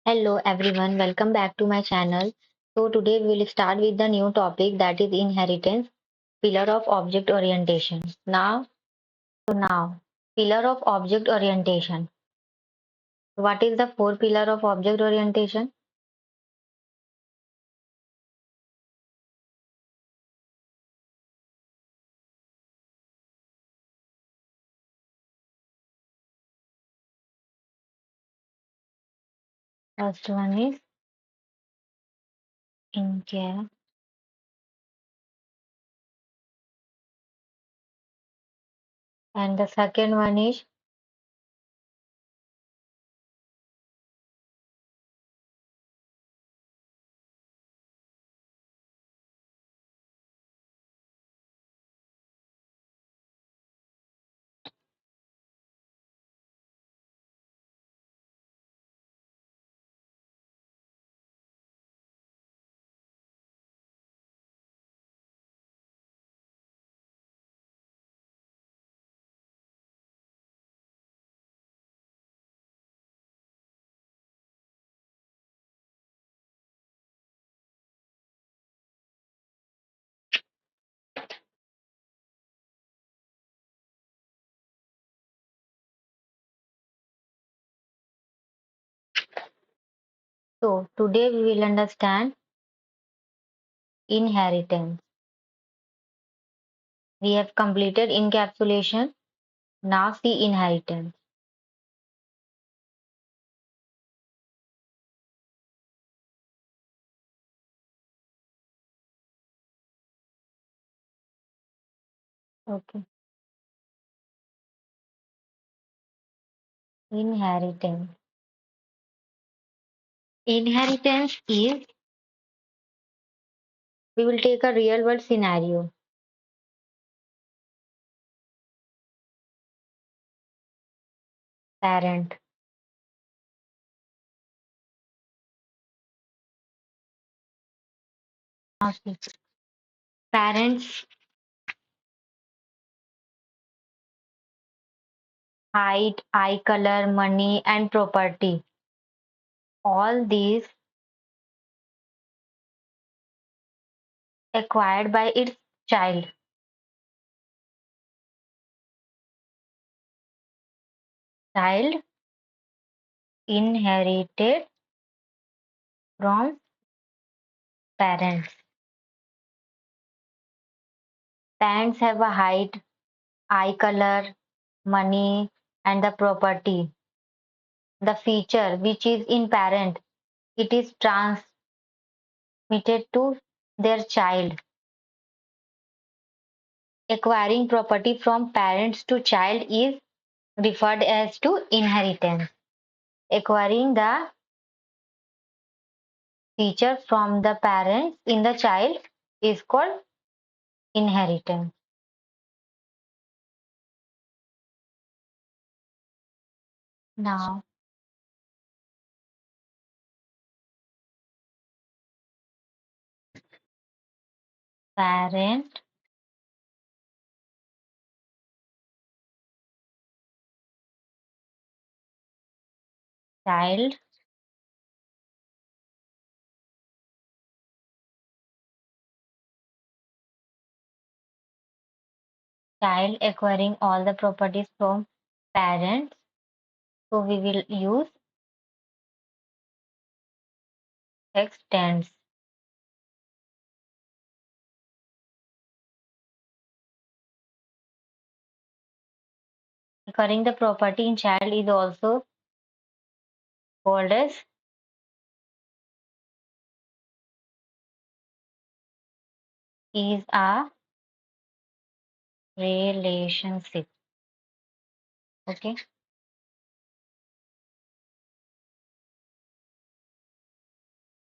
Hello everyone, welcome back to my channel. So today we will start with the new topic that is inheritance, pillar of object orientation. Now, pillar of object orientation. What is the four pillar of object orientation? First one is in care, and the second one is so today we will understand inheritance. We have completed encapsulation. Now see inheritance. Okay. Inheritance. Inheritance is, we will take a real world scenario. Parent. Okay. Parents' height, eye color, money, and property. All these acquired by its child. Child inherited from parents. Parents have a height, eye color, money, and the property. The feature which is in parent, it is transmitted to their child. Acquiring property from parents to child is referred as to inheritance. Acquiring the feature from the parents in the child is called inheritance. Now, parent, child, child acquiring all the properties from parents. So we will use extends. Acquiring the property in child is also called as is a relationship. Okay.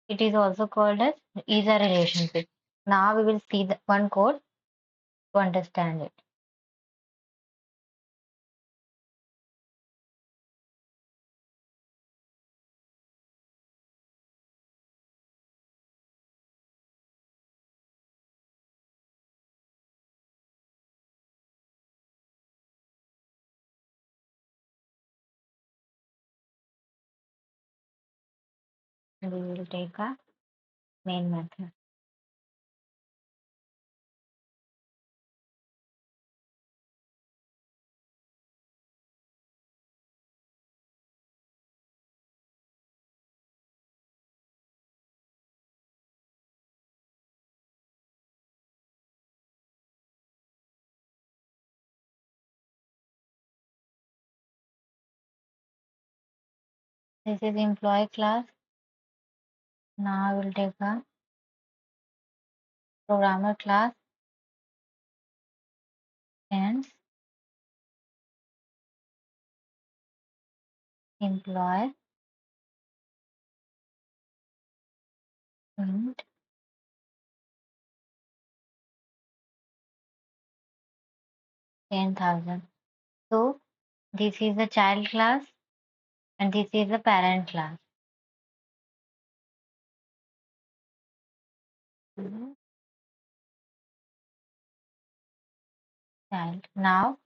It is also called as is a relationship. Now we will see the one code to understand it. We will take a main method. This is employee class. Now I will take a programmer class and employee and 10,000. So this is the child class and this is the parent class. Mhm. Child. Now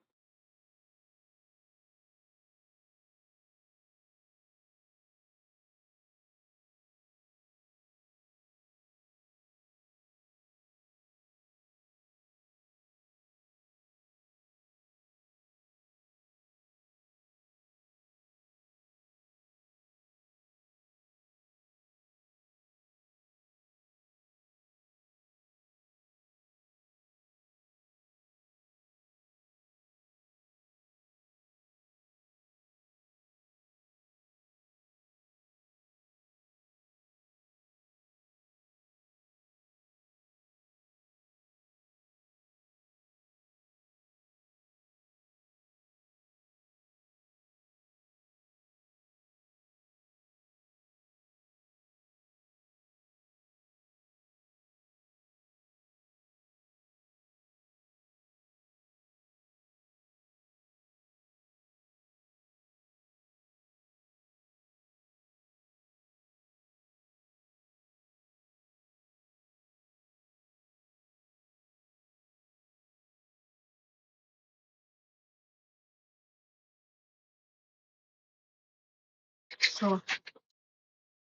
so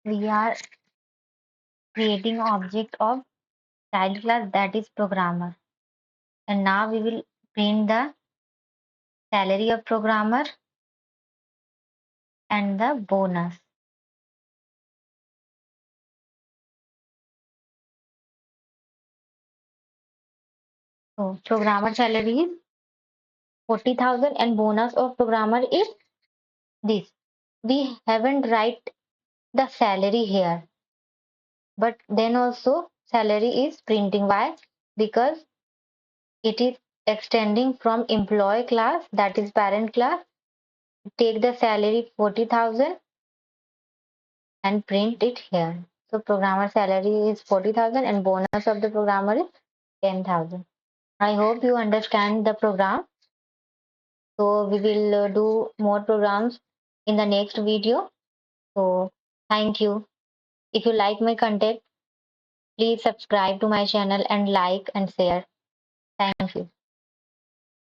we are creating object of child class, that is programmer. And now we will print the salary of programmer and the bonus. So programmer salary is 40,000 and bonus of programmer is this. We haven't write the salary here, but then also salary is printing. Why? Because it is extending from employee class, that is parent class. Take the salary 40,000 and print it here. So programmer salary is 40,000 and bonus of the programmer is 10,000. I hope you understand the program. So we will do more programs in the next video. So thank you. If you like my content, please subscribe to my channel and like and share. Thank you.